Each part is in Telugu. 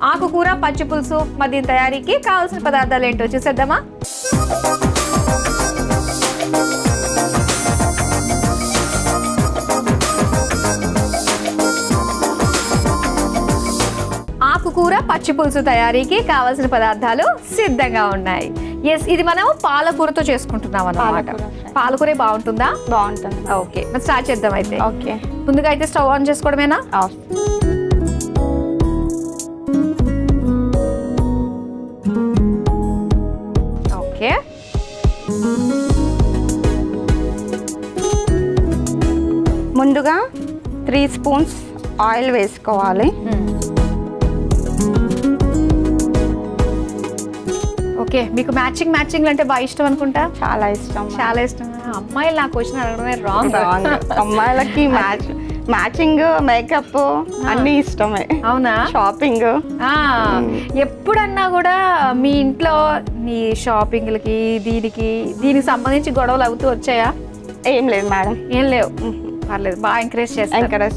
ఆకుకూర పచ్చి పులుసు. మరి దీని తయారీకి కావాల్సిన పదార్థాలు ఏంటో చూసేద్దామా? ఆకుకూర పచ్చి పులుసు తయారీకి కావాల్సిన పదార్థాలు సిద్ధంగా ఉన్నాయి. ఎస్, ఇది మనం పాలకూరతో చేసుకుంటున్నాం అన్నమాట. పాలకూరే బాగుంటుందా? బాగుంటుంది. ఓకే, మరి స్టార్ట్ చేద్దాం అయితే. ఓకే, ముందుగా అయితే స్టవ్ ఆన్ చేసుకోవడమేనా? ఓకే, ముందుగా 3 స్పూన్స్ ఆయిల్ వేసుకోవాలి. ఓకే, మీకు మ్యాచింగ్ అంటే బాగా ఇష్టం అనుకుంటా. చాలా ఇష్టం. చాలా ఇష్టం. అమ్మాయిలు నా క్వశ్చన్ అడగడమే రాంగ్. అమ్మాయిలకి మ్యాచింగ్ మేకప్ అన్ని ఇష్టమే. అవునా? షాపింగ్ ఎప్పుడన్నా కూడా మీ ఇంట్లో నీ షాపింగ్లకి దీనికి సంబంధించి గొడవలు అవుతూ వచ్చాయా? ఏం లేదు మేడం. ఏం లేవు. పర్లేదు, బాగా ఎంకరేజ్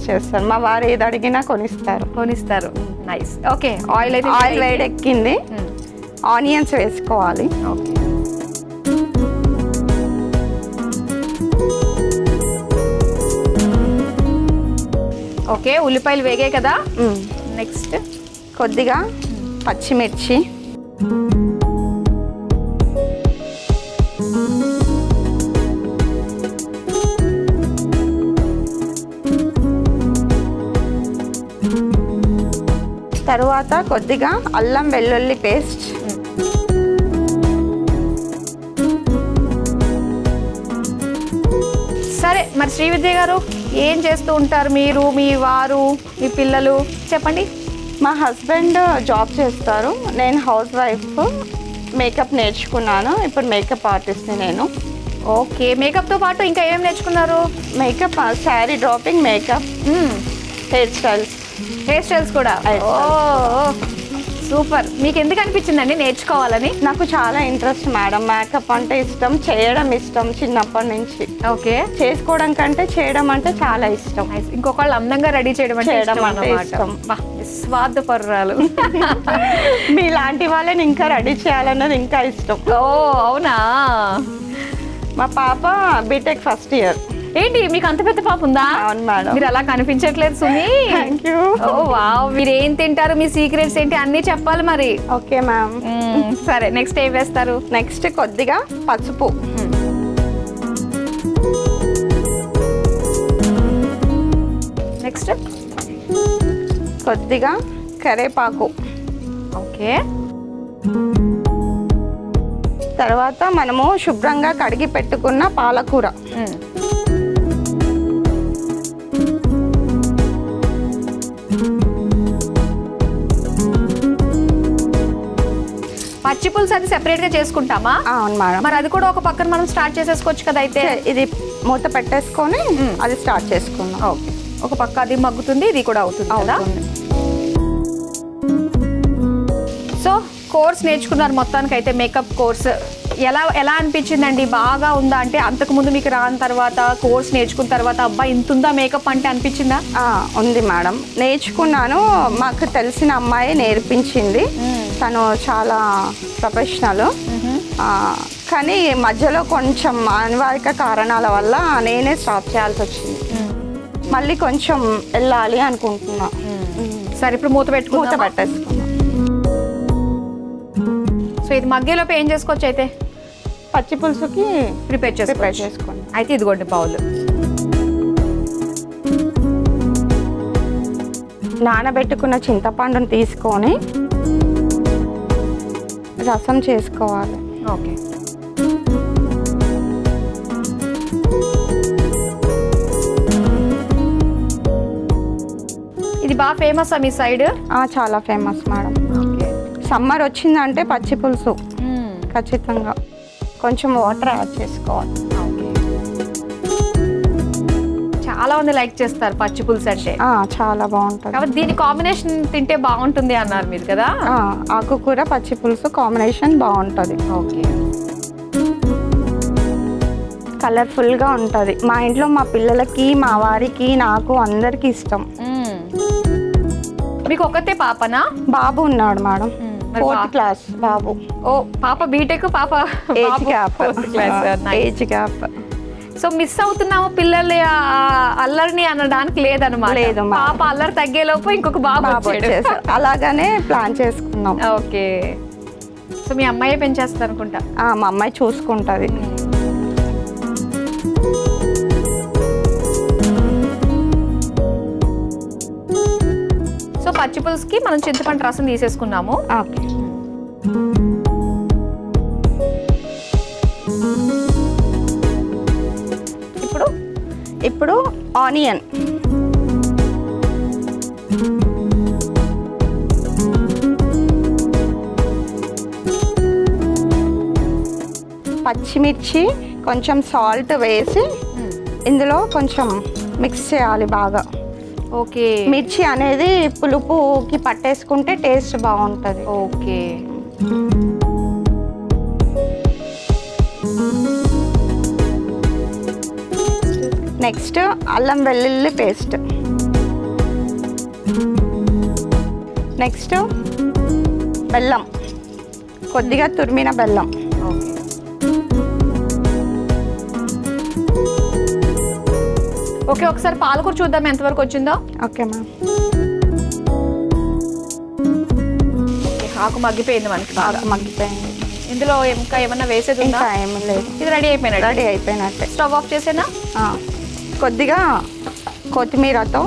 చేస్తారు. మా వారు ఏది అడిగినా కొనిస్తారు. నైస్. ఓకే, ఆయిల్ వేడెక్కింది. ఆనియన్స్ వేసుకోవాలి. ఓకే, ఉల్లిపాయలు వేగాయి కదా. నెక్స్ట్ కొద్దిగా పచ్చిమిర్చి, తరువాత కొద్దిగా అల్లం వెల్లుల్లి పేస్ట్, సరే. మరి శ్రీవిద్య గారు ఏం చేస్తూ ఉంటారు? మీరు, మీ వారు, మీ పిల్లలు చెప్పండి. మా హస్బెండ్ జాబ్ చేస్తారు, నేను హౌస్ వైఫ్. మేకప్ నేర్చుకున్నాను, ఇప్పుడు మేకప్ ఆర్టిస్ట్ని నేను. ఓకే, మేకప్తో పాటు ఇంకా ఏం నేర్చుకున్నారు? Makeup, sari dropping, makeup, hair styles కూడా. సూపర్. మీకు ఎందుకు అనిపించిందండి నేర్చుకోవాలని? నాకు చాలా ఇంట్రెస్ట్ మేడం. మేకప్ అంటే ఇష్టం, చేయడం ఇష్టం చిన్నప్పటి నుంచి. ఓకే, చేసుకోవడం కంటే చేయడం అంటే చాలా ఇష్టం. ఇంకొకళ్ళు అందంగా రెడీ చేయడం అంటే ఇష్టం. స్వార్థపరురాలు. మీలాంటి వాళ్ళని ఇంకా రెడీ చేయాలన్నది ఇంకా ఇష్టం. ఓ అవునా? మా పాప బీటెక్ ఫస్ట్ ఇయర్. ఏంటి, మీకు అంత పెద్ద పాప ఉందా? అవును మేడం. మీరు అలా కనిపించట్లేదు సుమి. Thank you. ఓ వావ్, మీరు ఏం తింటారు, మీ సీక్రెట్స్ ఏంటి అన్నీ చెప్పాలి మరి. Okay ma'am. సరే, నెక్స్ట్ ఏం వేస్తారు? నెక్స్ట్ కొద్దిగా పసుపు, నెక్స్ట్ కొద్దిగా కరివేపాకు. ఓకే, తర్వాత మనము శుభ్రంగా కడిగి పెట్టుకున్న పాలకూర, పచ్చి పులుసు అది సెపరేట్ గా చేసుకుంటామా? అవును మేడం. మరి అది కూడా ఒక పక్కన మనం స్టార్ట్ చేసేసుకోవచ్చు కదా. అయితే ఇది మూత పెట్టేసుకొని అది స్టార్ట్ చేసుకుందాం. ఓకే, ఒక పక్క అది మగ్గుతుంది, ఇది కూడా అవుతుంది కదా. సో కోర్స్ నేర్చుకున్నారు మొత్తానికి అయితే, మేకప్ కోర్స్. ఎలా అనిపించిందండి? బాగా ఉందా? అంటే అంతకుముందు మీకు రాని తర్వాత కోర్స్ నేర్చుకున్న తర్వాత అబ్బా ఇంతుందా మేకప్ అంటే అనిపించిందా? ఉంది మేడం, నేర్చుకున్నాను. మాకు తెలిసిన అమ్మాయి నేర్పించింది. తను చాలా ప్రొఫెషనల్. కానీ మధ్యలో కొంచెం అనివార్య కారణాల వల్ల నేనే స్టాప్ చేయాల్సి వచ్చింది. మళ్ళీ కొంచెం వెళ్ళాలి అనుకుంటున్నా. సరే, ఇప్పుడు మూత పెట్టేసుకున్నా. సో ఇది మగ్గేలోపు ఏం చేసుకోవచ్చు అయితే? పచ్చి పులుసుకి ప్రిపేర్ చేసుకోండి. అయితే ఇదిగోండి బౌల్. నానబెట్టుకున్న చింతపండుని తీసుకొని రసం చేసుకోవాలి. ఓకే, ఇది బాగా ఫేమస్ మీ సైడ్? చాలా ఫేమస్ మేడం. ఓకే, సమ్మర్ వచ్చిందంటే పచ్చి పులుసు ఖచ్చితంగా. కొంచెం వాటర్ యాడ్ చేసుకోవాలి. చాలా మంది లైక్ చేస్తారు పచ్చి పులుసు అంటే. చాలా బాగుంటుంది. కాబట్టి దీని కాంబినేషన్ తింటే బాగుంటుంది అన్నారు మీరు కదా. ఆకుకూర పచ్చి పులుసు కాంబినేషన్ బాగుంటుంది. ఓకే, కలర్ఫుల్గా ఉంటుంది. మా ఇంట్లో మా పిల్లలకి, మా వారికి, నాకు అందరికి ఇష్టం. మీకు ఒకతే పాపనా? బాబు ఉన్నాడు మేడం, మరి 4th క్లాస్ బాబు. ఓ పాప బీటెక్, పాప age gap. Age gap. So miss అవుతున్నాము పిల్లలు అల్లరిని అనడానికి లేదనమాట. లేదు, పాప అల్లరి తగ్గేలోపు ఇంకొక బాబు వచ్చాడు. అలాగానే ప్లాన్ చేసుకున్నాం. ఓకే. సో మీ అమ్మాయి పెంచేస్తుంది అనుకుంటా. మా అమ్మాయి చూసుకుంటుంది. సో పచ్చి పులుసుకి మనం చింతపండు రసం తీసేసుకున్నాము. ఓకే. ఇప్పుడు ఆనియన్, పచ్చిమిర్చి, కొంచెం సాల్ట్ వేసి ఇందులో కొంచెం మిక్స్ చేయాలి బాగా. ఓకే. మిర్చి అనేది పులుపుకి పట్టేసుకుంటే టేస్ట్ బాగుంటుంది. ఓకే. నెక్స్ట్ అల్లం వెల్లుల్లి పేస్ట్. నెక్స్ట్ బెల్లం, కొద్దిగా తురిమిన బెల్లం. ఓకే. ఒకసారి పాలకూర చూద్దాం ఎంతవరకు వచ్చిందో. Okay ma'am. ఆకు మగ్గిపోయింది, మనకి బాగా మగ్గిపోయింది. ఇందులో ఇంకా ఏమన్నా వేసేది ఉందా? ఇంకా ఏమీ లేదు. ఇది రెడీ అయిపోయినట్టు. రెడీ అయిపోయినట్టే. స్టవ్ ఆఫ్ చేసేనా? కొద్దిగా కొత్తిమీరతో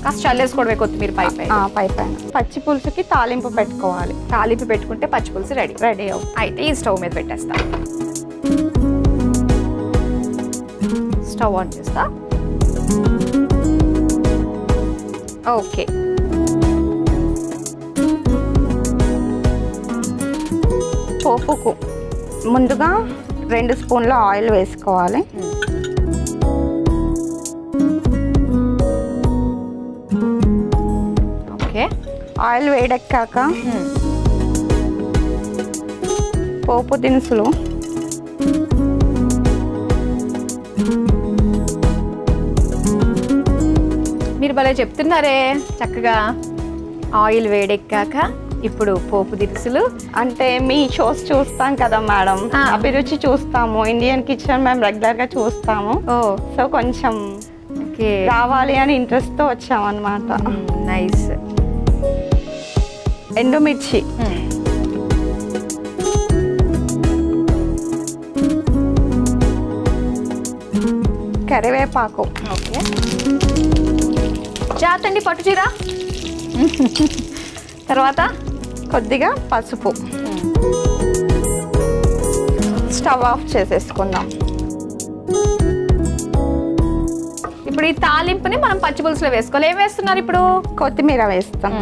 కాస్త చల్లేసుకోవడమే కొత్తిమీర పై పైన. పచ్చి పులుసుకి తాలింపు పెట్టుకోవాలి. తాలింపు పెట్టుకుంటే పచ్చి పులుసు రెడీ. రెడీ అయితే ఈ స్టవ్ మీద పెట్టేస్తా. స్టవ్ ఆన్ చేస్తా. ఓకే. పోపుకు ముందుగా 2 స్పూన్ల ఆయిల్ వేసుకోవాలి. ఓకే. ఆయిల్ వేడెక్కాక పోపు దినుసులు, మీరు భలే చెప్తున్నారే చక్కగా. ఆయిల్ వేడెక్కాక ఇప్పుడు పోపు దినుసులు. అంటే మీ షోస్ చూస్తాం కదా మేడం, అభిరుచి చూస్తాము, ఇండియన్ కిచెన్ మేము రెగ్యులర్గా చూస్తాము. సో కొంచెం రావాలి అని ఇంట్రెస్ట్తో వచ్చామన్నమాట. నైస్. ఎండుమిర్చి, కరివేపాకు. ఓకే. జాతండి పట్టు చీర. తర్వాత కొద్దిగా పసుపు. స్టవ్ ఆఫ్ చేసేసుకుందాం. ఇప్పుడు ఈ తాలింపుని మనం పచ్చి పులుసులో వేసుకోవాలి. ఏం వేస్తున్నారు ఇప్పుడు? కొత్తిమీర వేస్తాం.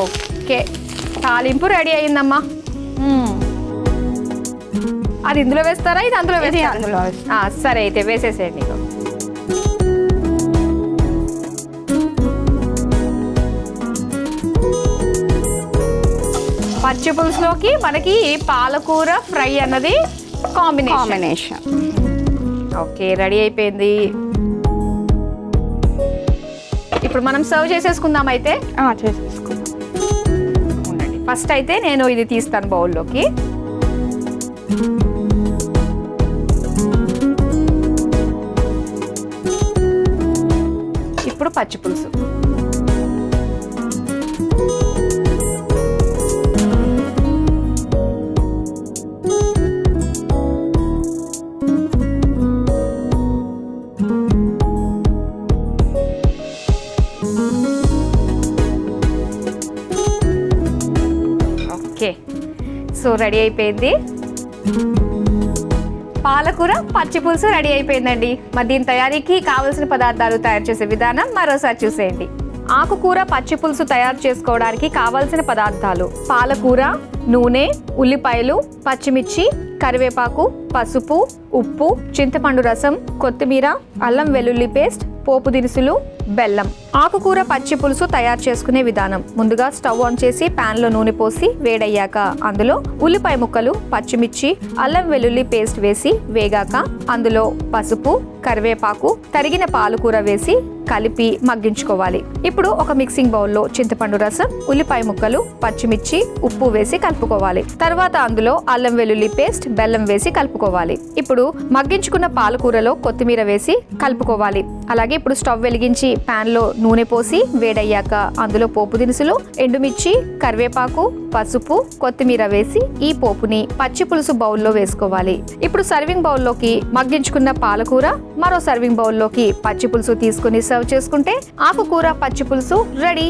ఓకే. తాలింపు రెడీ అయిందమ్మా. అది ఇందులో వేస్తారా? ఇది అందులో వేస్తారా? అందులో. సరే అయితే వేసేసేయండి. పచ్చి పులుసులోకి మనకి పాలకూర ఫ్రై అన్నది కాంబినేషన్. ఓకే, రెడీ అయిపోయింది. ఇప్పుడు మనం సర్వ్ చేసేసుకుందాం. అయితే చేసేసుకుందాం. ఉండండి, ఫస్ట్ అయితే నేను ఇది తీస్తాను బౌల్లోకి. ఇప్పుడు పచ్చి పులుసు. ఓకే, సో రెడీ అయిపోయింది. పాలకూర పచ్చి పులుసు రెడీ అయిపోయిందండి. మరి దీని తయారీకి కావలసిన పదార్థాలు, తయారు చేసే విధానం మరోసారి చూసేయండి. ఆకుకూర పచ్చి పులుసు తయారు చేసుకోవడానికి కావలసిన పదార్థాలు: పాలకూర, నూనె, ఉల్లిపాయలు, పచ్చిమిర్చి, కరివేపాకు, పసుపు, ఉప్పు, చింతపండు రసం, కొత్తిమీర, అల్లం వెల్లుల్లి పేస్ట్, పోపు దినుసులు, బెల్లం. ఆకుకూర పచ్చి పులుసు తయారు చేసుకునే విధానం. ముందుగా స్టవ్ ఆన్ చేసి పాన్ లో నూనె పోసి వేడయ్యాక అందులో ఉల్లిపాయ ముక్కలు, పచ్చిమిర్చి, అల్లం వెల్లుల్లి పేస్ట్ వేసి వేగాక అందులో పసుపు, కరివేపాకు, తరిగిన పాలకూర వేసి కలిపి మగ్గించుకోవాలి. ఇప్పుడు ఒక మిక్సింగ్ బౌల్లో చింతపండు రసం, ఉల్లిపాయ ముక్కలు, పచ్చిమిర్చి, ఉప్పు వేసి కలుపుకోవాలి. తర్వాత అందులో అల్లం వెల్లుల్లి పేస్ట్, బెల్లం వేసి కలుపుకోవాలి. ఇప్పుడు మగ్గించుకున్న పాలకూరలో కొత్తిమీర వేసి కలుపుకోవాలి. అలాగే ఇప్పుడు స్టవ్ వెలిగించి పాన్ లో నూనె పోసి వేడయ్యాక అందులో పోపు దినుసులు, ఎండుమిర్చి, కరివేపాకు, పసుపు, కొత్తిమీర వేసి ఈ పోపుని పచ్చి పులుసు బౌల్లో వేసుకోవాలి. ఇప్పుడు సర్వింగ్ బౌల్లోకి మగ్గించుకున్న పాలకూర, మరో సర్వింగ్ బౌల్లోకి పచ్చి పులుసు తీసుకుని సర్వ్ చేసుకుంటే ఆకుకూర పచ్చి పులుసు రెడీ.